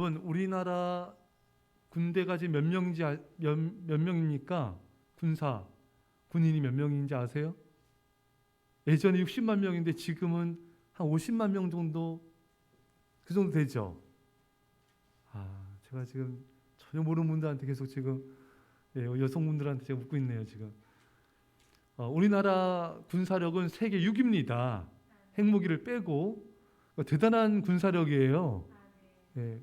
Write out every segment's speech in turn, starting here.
여러분, 우리나라 군대가 지금 몇 명입니까? 군인이 몇 명인지 아세요? 예전에 60만 명인데 지금은 한 50만 명 정도, 그 정도 되죠. 제가 지금 전혀 모르는 분들한테 계속 지금, 여성분들한테 제가 묻고 있네요 지금. 우리나라 군사력은 세계 6위입니다. 핵무기를 빼고. 대단한 군사력이에요. 예.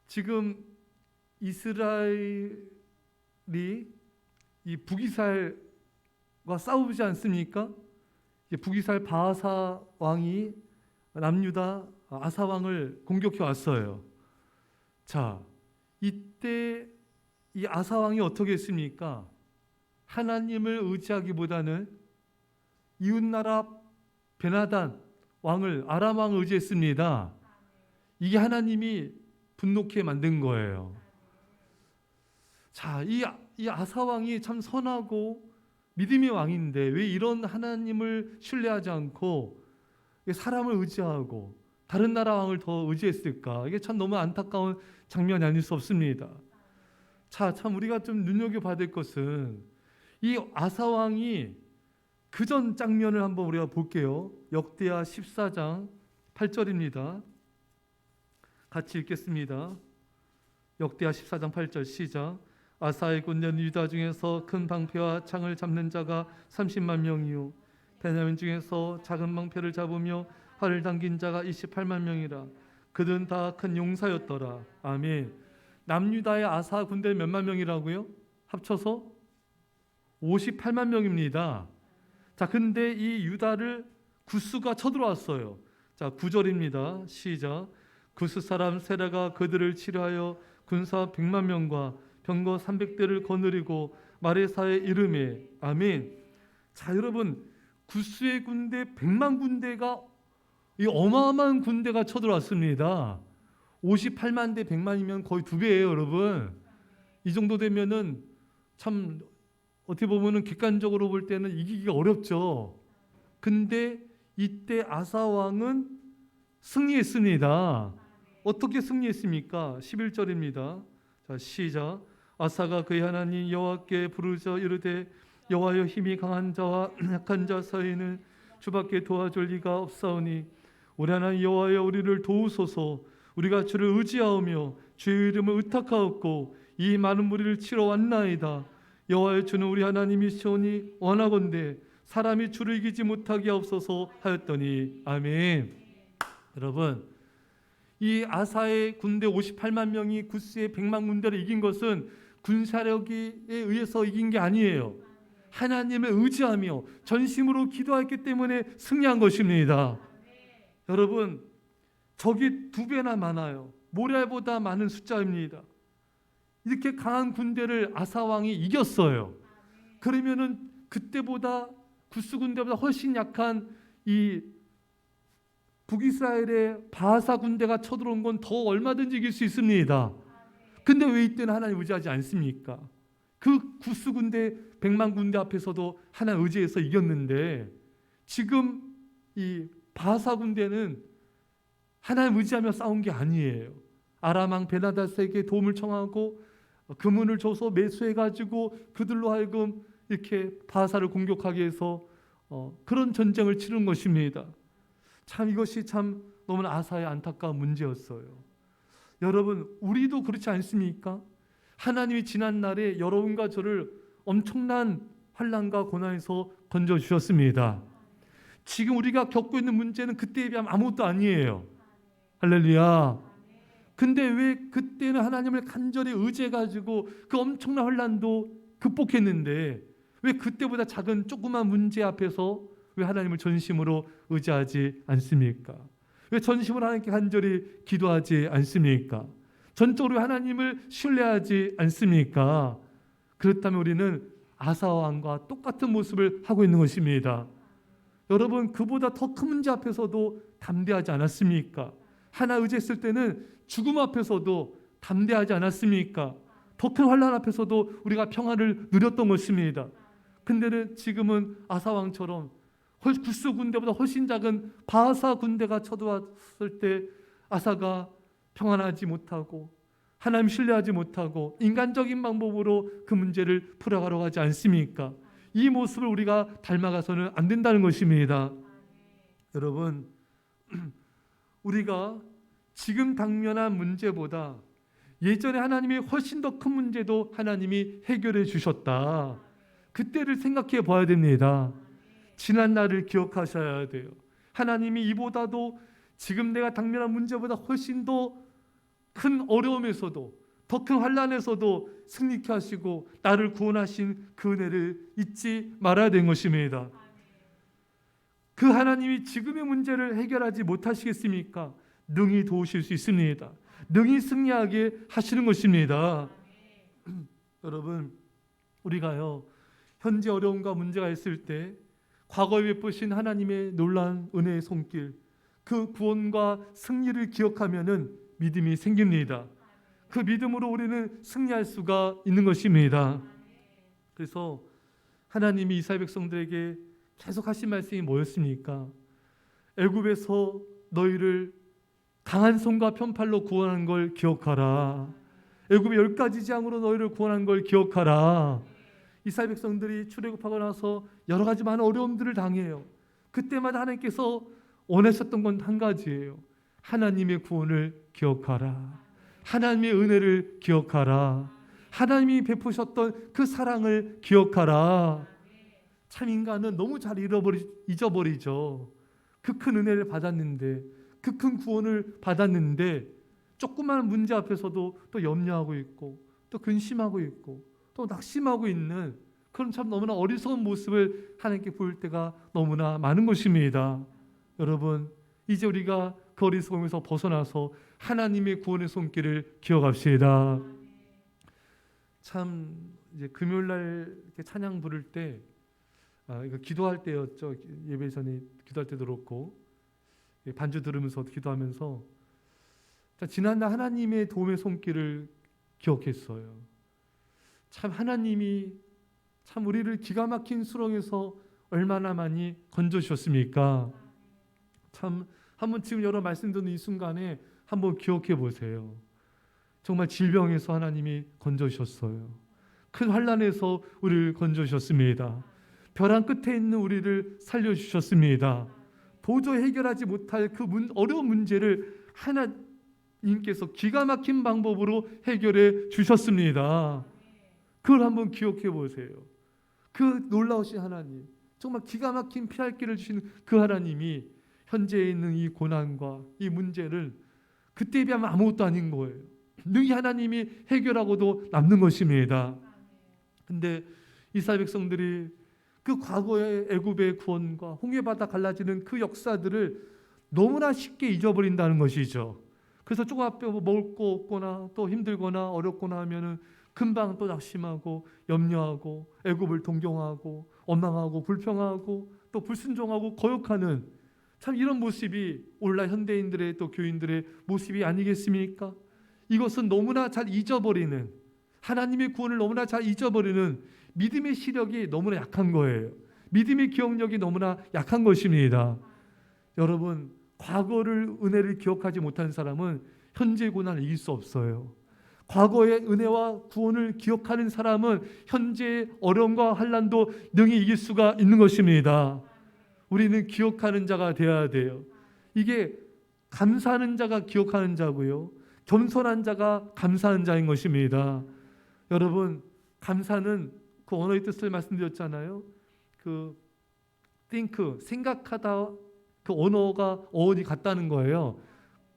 지금 이스라엘이 이 북이스라엘과 싸우지 않습니까? 북이스라엘 바하사 왕이 남유다 아사 왕을 공격해 왔어요. 자, 이때 이 아사 왕이 어떻게 했습니까? 하나님을 의지하기보다는 이웃나라 베나단 왕을, 아람 왕을 의지했습니다. 이게 하나님이 분노케 만든 거예요. 자, 이 아사 왕이 참 선하고 믿음의 왕인데 왜 이런 하나님을 신뢰하지 않고 사람을 의지하고 다른 나라 왕을 더 의지했을까? 이게 참 너무 안타까운 장면이 아닐 수 없습니다. 자, 참 우리가 좀 눈여겨봐야 될 것은 이 아사 왕이 그 전 장면을 한번 우리가 볼게요. 역대하 14장 8절입니다. 같이 읽겠습니다. 역대하 14장 8절 시작. 아사의 군대는 유다 중에서 큰 방패와 창을 잡는 자가 30만 명이요 베냐민 중에서 작은 방패를 잡으며 활을 당긴 자가 28만 명이라. 그들은 다 큰 용사였더라. 아멘. 남유다의 아사 군대 몇만 명이라고요? 합쳐서 58만 명입니다. 자, 근데 이 유다를 구스가 쳐들어왔어요. 자, 9절입니다. 시작. 구스 사람 세라가 그들을 치료하여 군사 100만 명과 병거 300대를 거느리고 마레사에 이르매. 아멘. 자, 여러분, 구스의 군대 100만 군대가, 이 어마어마한 군대가 쳐들어왔습니다. 58만 대 100만이면 거의 2배예요, 여러분. 이 정도 되면은 참 어떻게 보면은 객관적으로 볼 때는 이기기가 어렵죠. 근데 이때 아사 왕은 승리했습니다. 어떻게 승리했습니까? 11절입니다. 자, 시작. 아사가 그의 하나님 여호와께 부르짖어 이르되 여호와여, 힘이 강한 자와 약한 자 사이에는 주밖에 도와줄 리가 없사오니 우리 하나님 여호와여, 우리를 도우소서. 우리가 주를 의지하오며 주의 이름을 의탁하옵고 이 많은 무리를 치러 왔나이다. 여호와여, 주는 우리 하나님이시오니 원하건대 사람이 주를 이기지 못하게 하옵소서 하였더니. 아멘. 여러분, 이 아사의 군대 58만 명이 구스의 100만 군대를 이긴 것은 군사력에 의해서 이긴 게 아니에요. 하나님을 의지하며 전심으로 기도했기 때문에 승리한 것입니다. 여러분, 적이 2배나 많아요. 모래보다 많은 숫자입니다. 이렇게 강한 군대를 아사 왕이 이겼어요. 그러면은 그때보다 구스 군대보다 훨씬 약한 이 북이스라엘의 바하사 군대가 쳐들어온 건 더 얼마든지 이길 수 있습니다. 근데 왜 이때는 하나님 의지하지 않습니까? 그 구스 군대 100만 군대 앞에서도 하나님 의지해서 이겼는데 지금 이 바하사 군대는 하나님 의지하며 싸운 게 아니에요. 아람 왕 베나닷에게 도움을 청하고 금은을 줘서 매수해가지고 그들로 하여금 이렇게 바하사를 공격하게 해서 그런 전쟁을 치른 것입니다. 참 이것이 참 너무나 아사의 안타까운 문제였어요. 여러분, 우리도 그렇지 않습니까? 하나님이 지난 날에 여러분과 저를 엄청난 환난과 고난에서 건져주셨습니다. 지금 우리가 겪고 있는 문제는 그때에 비하면 아무것도 아니에요. 할렐루야. 근데 왜 그때는 하나님을 간절히 의지해가지고 그 엄청난 환난도 극복했는데 왜 그때보다 작은 조그만 문제 앞에서 왜 하나님을 전심으로 의지하지 않습니까? 왜 전심으로 하나님께 간절히 기도하지 않습니까? 전적으로 하나님을 신뢰하지 않습니까? 그렇다면 우리는 아사 왕과 똑같은 모습을 하고 있는 것입니다. 여러분, 그보다 더 큰 문제 앞에서도 담대하지 않았습니까? 하나 의지했을 때는 죽음 앞에서도 담대하지 않았습니까? 더 큰 환난 앞에서도 우리가 평안을 누렸던 것입니다. 근데는 지금은 아사 왕처럼 구스 군대보다 훨씬 작은 바사 군대가 쳐들어왔을 때 아사가 평안하지 못하고 하나님 신뢰하지 못하고 인간적인 방법으로 그 문제를 풀어가려고 하지 않습니까? 이 모습을 우리가 닮아가서는 안 된다는 것입니다. 여러분, 우리가 지금 당면한 문제보다 예전에 하나님이 훨씬 더 큰 문제도 하나님이 해결해 주셨다. 그때를 생각해 봐야 됩니다. 지난 날을 기억하셔야 돼요. 하나님이 이보다도 지금 내가 당면한 문제보다 훨씬 더 큰 어려움에서도 더 큰 환난에서도 승리케 하시고 나를 구원하신 그 은혜를 잊지 말아야 되는 것입니다. 그 하나님이 지금의 문제를 해결하지 못하시겠습니까? 능히 도우실 수 있습니다. 능히 승리하게 하시는 것입니다. 여러분, 우리가요 현재 어려움과 문제가 있을 때 과거에 베푸신 하나님의 놀라운 은혜의 손길, 그 구원과 승리를 기억하면은 믿음이 생깁니다. 그 믿음으로 우리는 승리할 수가 있는 것입니다. 그래서 하나님이 이스라엘 백성들에게 계속 하신 말씀이 뭐였습니까? 애굽에서 너희를 강한 손과 편팔로 구원한 걸 기억하라. 애굽의 10가지 재앙으로 너희를 구원한 걸 기억하라. 이스라엘 백성들이 출애굽하고 나서 여러 가지 많은 어려움들을 당해요. 그때마다 하나님께서 원하셨던 건 한 가지예요. 하나님의 구원을 기억하라. 하나님의 은혜를 기억하라. 하나님이 베푸셨던 그 사랑을 기억하라. 참 인간은 너무 잘 잊어버리죠. 그 큰 은혜를 받았는데, 그 큰 구원을 받았는데 조그마한 문제 앞에서도 또 염려하고 있고 또 근심하고 있고 또 낙심하고 있는 그런 참 너무나 어리석은 모습을 하나님께 보일 때가 너무나 많은 것입니다. 여러분, 이제 우리가 그 어리석음에서 벗어나서 하나님의 구원의 손길을 기억합시다. 참 이제 금요일날 이렇게 찬양 부를 때 이거 기도할 때였죠. 예배 전에 기도할 때도 그렇고 반주 들으면서 기도하면서 지난날 하나님의 도움의 손길을 기억했어요. 참 하나님이 참 우리를 기가 막힌 수렁에서 얼마나 많이 건져주셨습니까? 참 한번 지금 여러 말씀 듣는 이 순간에 한번 기억해 보세요. 정말 질병에서 하나님이 건져주셨어요. 큰 환난에서 우리를 건져주셨습니다. 벼랑 끝에 있는 우리를 살려주셨습니다. 도저히 해결하지 못할 그 어려운 문제를 하나님께서 기가 막힌 방법으로 해결해 주셨습니다. 그걸 한번 기억해 보세요. 그 놀라우신 하나님, 정말 기가 막힌 피할 길을 주시는 그 하나님이 현재에 있는 이 고난과 이 문제를 그때에 비하면 아무것도 아닌 거예요. 능히 하나님이 해결하고도 남는 것입니다. 근데 이스라엘 백성들이 그 과거의 애굽의 구원과 홍해바다 갈라지는 그 역사들을 너무나 쉽게 잊어버린다는 것이죠. 그래서 조금 앞에 먹을 거 없거나 또 힘들거나 어렵거나 하면은 금방 또 낙심하고 염려하고 애굽을 동경하고 원망하고 불평하고 또 불순종하고 거역하는 참 이런 모습이 오늘날 현대인들의 또 교인들의 모습이 아니겠습니까? 이것은 너무나 잘 잊어버리는, 하나님의 구원을 너무나 잘 잊어버리는 믿음의 시력이 너무나 약한 거예요. 믿음의 기억력이 너무나 약한 것입니다. 여러분, 과거를 은혜를 기억하지 못한 사람은 현재 고난을 이길 수 없어요. 과거의 은혜와 구원을 기억하는 사람은 현재의 어려움과 환난도 능히 이길 수가 있는 것입니다. 우리는 기억하는 자가 되어야 돼요. 이게 감사하는 자가 기억하는 자고요, 겸손한 자가 감사하는 자인 것입니다. 여러분, 감사는 그 언어의 뜻을 말씀드렸잖아요. 그 think, 생각하다, 그 언어가 어원이 같다는 거예요.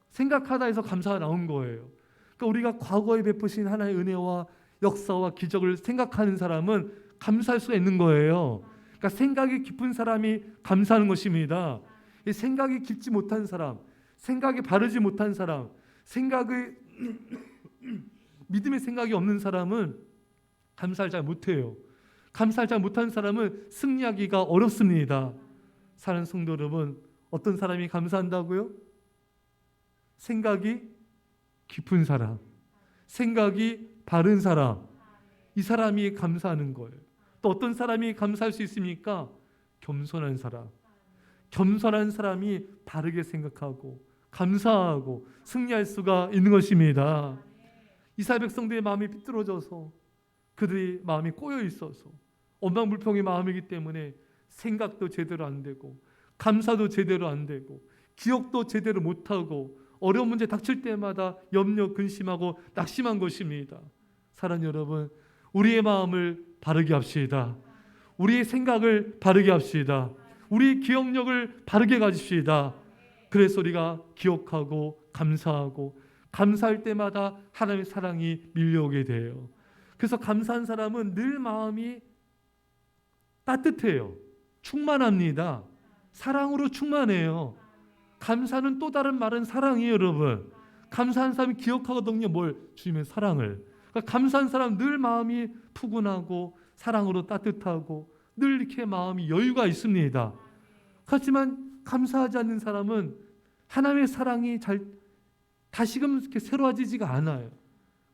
생각하다에서 감사가 나온 거예요. 그러니까 우리가 과거에 베푸신 하나의 은혜와 역사와 기적을 생각하는 사람은 감사할 수가 있는 거예요. 그러니까 생각이 깊은 사람이 감사하는 것입니다. 이 생각이 깊지 못한 사람, 생각이 바르지 못한 사람, 생각의 믿음의 생각이 없는 사람은 감사를 잘 못해요. 감사를 잘 못하는 사람은 승리하기가 어렵습니다. 사랑하는 성도 여러분, 어떤 사람이 감사한다고요? 생각이 깊은 사람, 생각이 바른 사람, 이 사람이 감사하는 거예요. 또 어떤 사람이 감사할 수 있습니까? 겸손한 사람, 겸손한 사람이 바르게 생각하고 감사하고 승리할 수가 있는 것입니다. 이스라엘 백성들의 마음이 삐뚤어져서 그들의 마음이 꼬여 있어서 원망불평의 마음이기 때문에 생각도 제대로 안 되고 감사도 제대로 안 되고 기억도 제대로 못하고 어려운 문제 닥칠 때마다 염려 근심하고 낙심한 것입니다. 사랑하는 여러분, 우리의 마음을 바르게 합시다. 우리의 생각을 바르게 합시다. 우리의 기억력을 바르게 가집시다. 그래서 우리가 기억하고 감사하고 감사할 때마다 하나님의 사랑이 밀려오게 돼요. 그래서 감사한 사람은 늘 마음이 따뜻해요. 충만합니다. 사랑으로 충만해요. 감사는 또 다른 말은 사랑이에요, 여러분. 감사한 사람이 기억하거든요. 뭘? 주님의 사랑을. 그러니까 감사한 사람 늘 마음이 푸근하고 사랑으로 따뜻하고 늘 이렇게 마음이 여유가 있습니다. 하지만 감사하지 않는 사람은 하나님의 사랑이 다시금 이렇게 새로워지지가 않아요.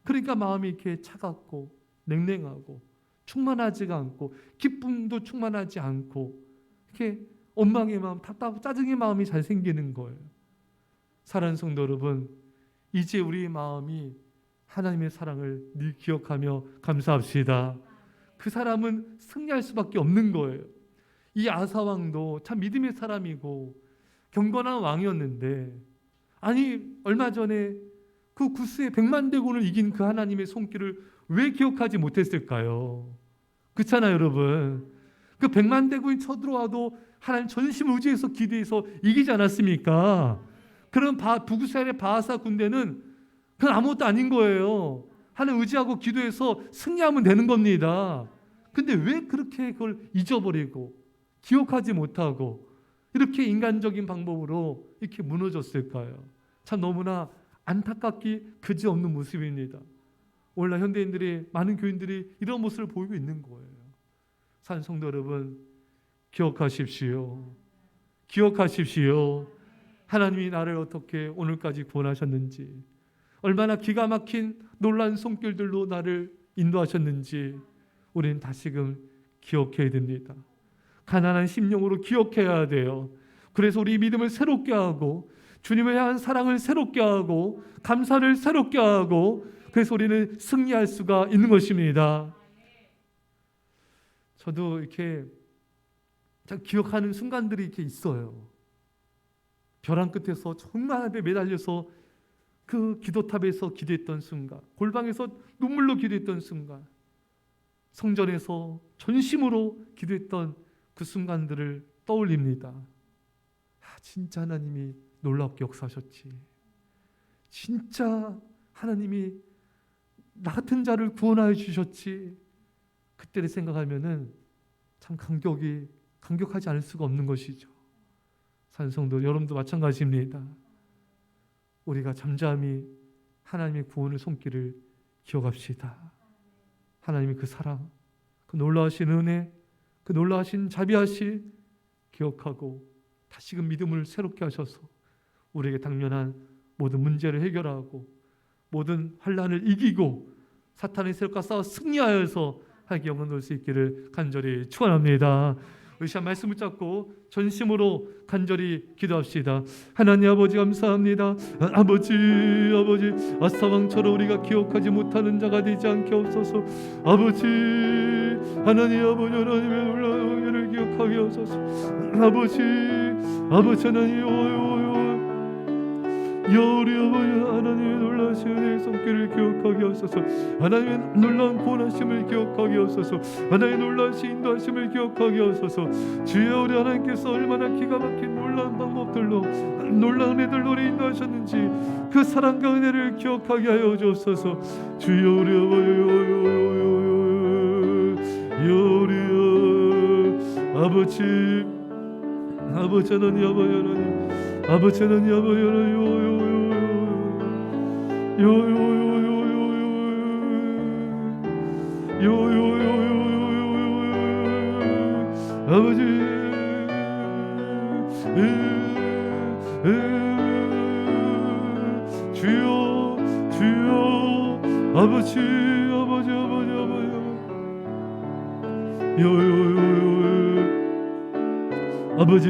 그러니까 마음이 이렇게 차갑고 냉랭하고 충만하지가 않고 기쁨도 충만하지 않고 이렇게 원망의 마음, 답답하고 짜증의 마음이 잘 생기는 거예요. 사랑하는 성도 여러분, 이제 우리의 마음이 하나님의 사랑을 늘 기억하며 감사합시다. 그 사람은 승리할 수밖에 없는 거예요. 이 아사 왕도 참 믿음의 사람이고 경건한 왕이었는데, 아니 얼마 전에 그 구스의 100만 대군을 이긴 그 하나님의 손길을 왜 기억하지 못했을까요? 그렇잖아요, 여러분. 그 100만 대군이 쳐들어와도 하나님 전심을 의지해서 기도해서 이기지 않았습니까? 그런 북이스라엘의 바하사 군대는 그건 아무것도 아닌 거예요. 하나님 의지하고 기도해서 승리하면 되는 겁니다. 근데 왜 그렇게 그걸 잊어버리고 기억하지 못하고 이렇게 인간적인 방법으로 이렇게 무너졌을까요? 참 너무나 안타깝기 그지없는 모습입니다. 오늘날 현대인들이, 많은 교인들이 이런 모습을 보이고 있는 거예요. 사랑하는 성도 여러분, 기억하십시오. 기억하십시오. 하나님이 나를 어떻게 오늘까지 구원하셨는지, 얼마나 기가 막힌 놀라운 손길들로 나를 인도하셨는지 우리는 다시금 기억해야 됩니다. 가난한 심령으로 기억해야 돼요. 그래서 우리 믿음을 새롭게 하고 주님을 향한 사랑을 새롭게 하고 감사를 새롭게 하고, 그래서 우리는 승리할 수가 있는 것입니다. 저도 이렇게 기억하는 순간들이 이렇게 있어요. 벼랑 끝에서 정말 하늘에 매달려서 그 기도탑에서 기도했던 순간, 골방에서 눈물로 기도했던 순간, 성전에서 전심으로 기도했던 그 순간들을 떠올립니다. 진짜 하나님이 놀랍게 역사하셨지. 진짜 하나님이 나 같은 자를 구원하여 주셨지. 그때를 생각하면은 참 감격하지 않을 수가 없는 것이죠. 산성도 여러분도 마찬가지입니다. 우리가 잠잠히 하나님의 구원의 손길을 기억합시다. 하나님의 그 사랑, 그 놀라우신 은혜, 그 놀라우신 자비하심 기억하고 다시금 믿음을 새롭게 하셔서 우리에게 당면한 모든 문제를 해결하고 모든 환난을 이기고 사탄의 세력과 싸워 승리하여서 하나님께 영광 돌 수 있기를 간절히 축원합니다. 우리 시간 말씀 붙잡고 전심으로 간절히 기도합시다. 하나님 아버지 감사합니다. 아버지 아사왕처럼 우리가 기억하지 못하는 자가 되지 않게 없어서 아버지 하나님의 놀라운 은혜를 기억하게 하소서. 아버지 하나님 우리 아버지 하나님의 놀라신 은혜의 손길을 기억하게 하소서. 하나님의 놀라운 구원하심을 기억하게 하소서. 하나님의 놀라신 인도하심을 기억하게 하소서. 주여, 우리 하나님께서 얼마나 기가 막힌 놀라운 방법들로 놀라운 은혜들로 우리 인도하셨는지 그 사랑과 은혜를 기억하게 하여 주옵소서. 주여, 우리 아버지 하나님 아버지 주여 아버지 아버지